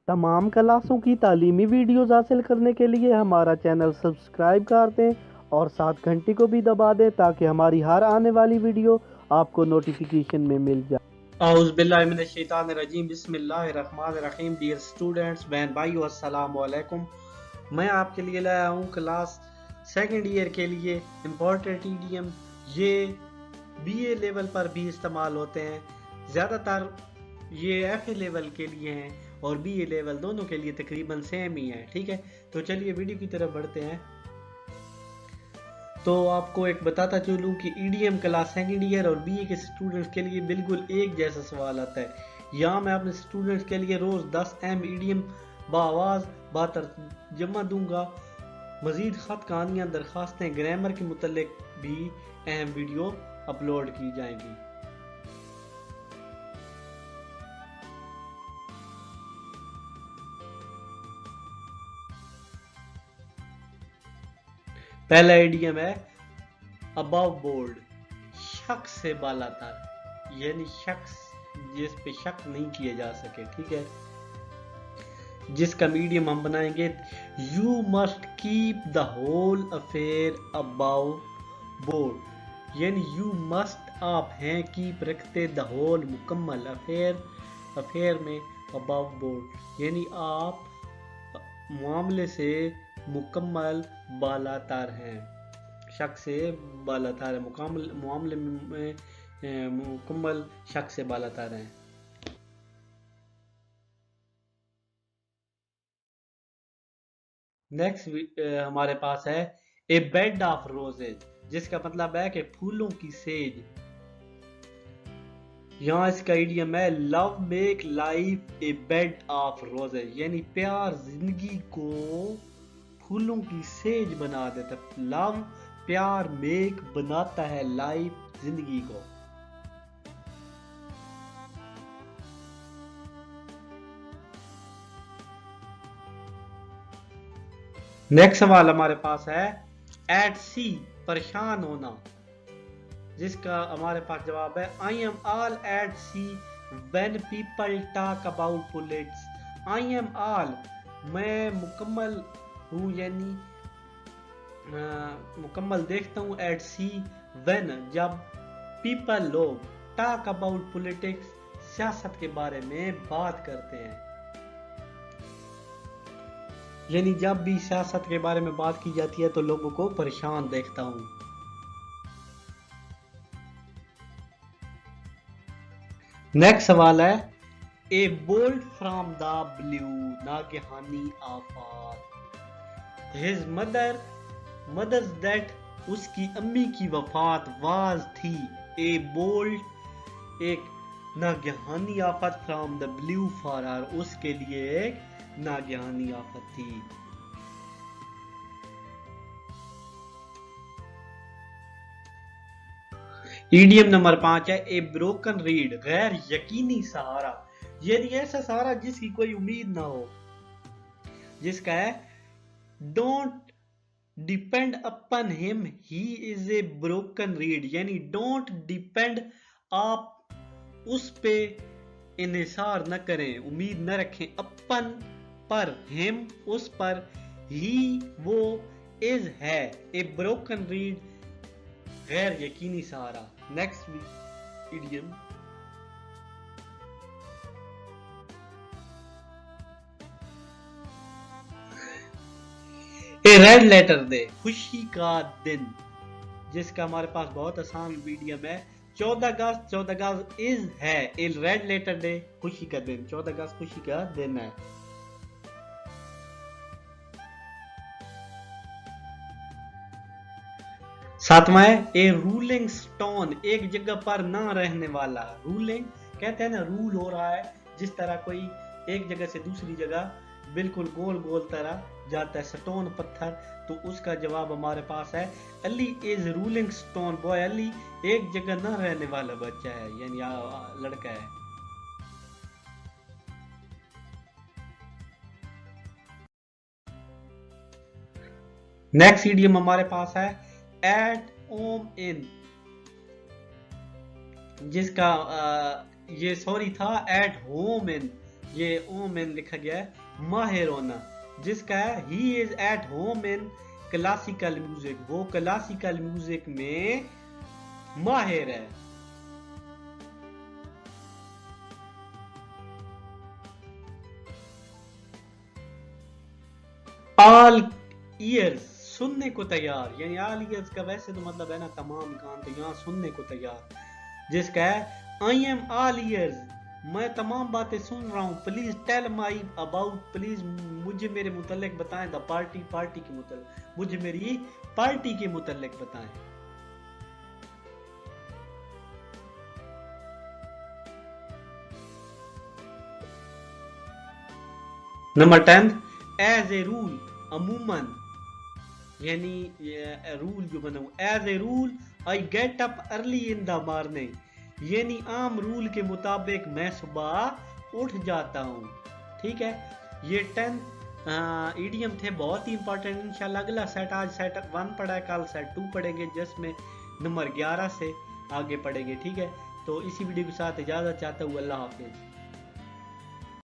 तमाम क्लासों की तालीमी वीडियोज़ हासिल करने के लिए हमारा चैनल सब्सक्राइब कर दें और साथ घंटी को भी दबा दें ताकि हमारी हर आने वाली वीडियो आपको नोटिफिकेशन में मिल जाए। औज़ुबिल्लाहिमिनश्शैतानिर्रजीम बिस्मिल्लाहिर्रहमानिर्रहीम। डियर स्टूडेंट्स, बहन भाइयों, अस्सलाम वालेकुम। मैं आपके लिए लाया हूँ क्लास सेकंड ईयर के लिए इम्पोर्टेंट ईडियम। ये बीए लेवल पर भी इस्तेमाल होते हैं। ज़्यादातर ये एफए लेवल के लिए हैं और बीए लेवल दोनों के लिए तकरीबन सेम ही है। ठीक है, तो चलिए वीडियो की तरफ बढ़ते हैं। तो आपको एक बताता चलूँ कि ईडीएम क्लास सेकंड ईयर और बीए के स्टूडेंट्स के लिए बिल्कुल एक जैसा सवाल आता है। यहाँ मैं अपने स्टूडेंट्स के लिए रोज़ 10 अहम ईडीएम बाआवाज़ जमा दूंगा। मज़ीद ख़त, कहानियाँ, दरखास्तें, ग्रामर के मुतल्लिक भी अहम वीडियो अपलोड की जाएंगी। पहला ईडीएम है अबव बोर्ड, शख्स से बालातर, यानी शख्स जिस पे शक नहीं किया जा सके। ठीक है, जिसका मीडियम हम बनाएंगे you must keep the whole affair above board, यानी यू मस्ट आप हैं कीप रखते द होल मुकम्मल अफेयर में अबाउ बोर्ड, यानी आप मामले से मुकम्मल बालातर हैं, शक से बालातर है, मामले में मुकम्मल शक से बालातर हैं। नेक्स्ट हमारे पास है ए बेड ऑफ रोजेज, जिसका मतलब है कि फूलों की सेज। यहाँ इसका इडियम है love make life a bed of roses, यानी प्यार जिंदगी को फूलों की सेज बना देता है। लव प्यार, मेक बनाता है, लाइफ जिंदगी को। नेक्स्ट सवाल हमारे पास है एट सी, परेशान होना, जिसका हमारे पास जवाब है I am all at see when people talk about politics. I am all, मैं मुकम्मल हूँ, यानी मुकम्मल देखता हूँ, एट सी व्हेन जब पीपल लोग टॉक अबाउट पॉलिटिक्स सियासत के बारे में बात करते हैं, यानी जब भी सियासत के बारे में बात की जाती है तो लोगों को परेशान देखता हूं। नेक्स्ट सवाल है a bolt from the blue, नागहानी आफत, हिज मदर्स डेथ, उसकी अम्मी की वफात, वाज थी, ए बोल्ट एक नागहानी आफत, from the blue for her, उसके लिए एक नागहानी आफत थी। ईडीएम नंबर 5 है ए ब्रोकन रीड, गैर यकीनी सहारा, यानी ऐसा सहारा जिसकी कोई उम्मीद ना हो, जिसका है don't depend upon him, he is a broken read, यानी डोंट डिपेंड, आप उस पे इन्हिसार न करें, उम्मीद न रखें, अपन पर, हिम उस पर, ही वो, इज है, ए ब्रोकन रीड गैर यकीनी सहारा। नेक्स्ट इडियम ए रेड लेटर डे, खुशी का दिन, जिसका हमारे पास बहुत आसान मीडियम है 14 अगस्त, 14 अगस्त इज है, ए रेड लेटर डे, खुशी का दिन, 14 अगस्त खुशी का दिन है। सातवां है ए रूलिंग स्टोन, एक जगह पर ना रहने वाला, रूलिंग कहते हैं ना, रूल हो रहा है, जिस तरह कोई एक जगह से दूसरी जगह बिल्कुल गोल गोल तरह जाता है, स्टोन पत्थर, तो उसका जवाब हमारे पास है Ali is ruling stone boy, Ali एक जगह ना रहने वाला बच्चा है, यानी लड़का है। नेक्स्ट इडियम हमारे पास है एट होम इन, जिसका ये सॉरी था एट होम इन, ये ओम इन लिखा गया है, माहिर होना, जिसका है he is at home in classical music, वो क्लासिकल म्यूजिक में माहिर है। ऑल ईयर्स, सुनने को तैयार, यानी ऑल ईयर्स का वैसे तो मतलब है ना तमाम कान, तो यहाँ सुनने को तैयार, जिसका है आई एम ऑल ईयर्स, मैं तमाम बातें सुन रहा हूँ, please tell my about, please मुझे मेरे मुतल्लिक बताएं, द पार्टी, पार्टी के मुतल्लिक, मुझे मेरी पार्टी के मुतल्लिक बताएं। नंबर 10, एज ए रूल, अमूमन, यानी रूल जो बना हुआ, as a rule I get up early in the morning, यानी आम रूल के मुताबिक मैं सुबह उठ जाता हूँ। ठीक है, ये 10 इडियम थे, बहुत ही इंपॉर्टेंट। इंशाल्लाह अगला सेट, आज सेट 1 पढ़ा है, कल सेट 2 पढ़ेंगे, जिसमें नंबर 11 से आगे पढ़ेंगे। ठीक है, तो इसी वीडियो के साथ इजाज़त चाहता हूँ, अल्लाह हाफिज़।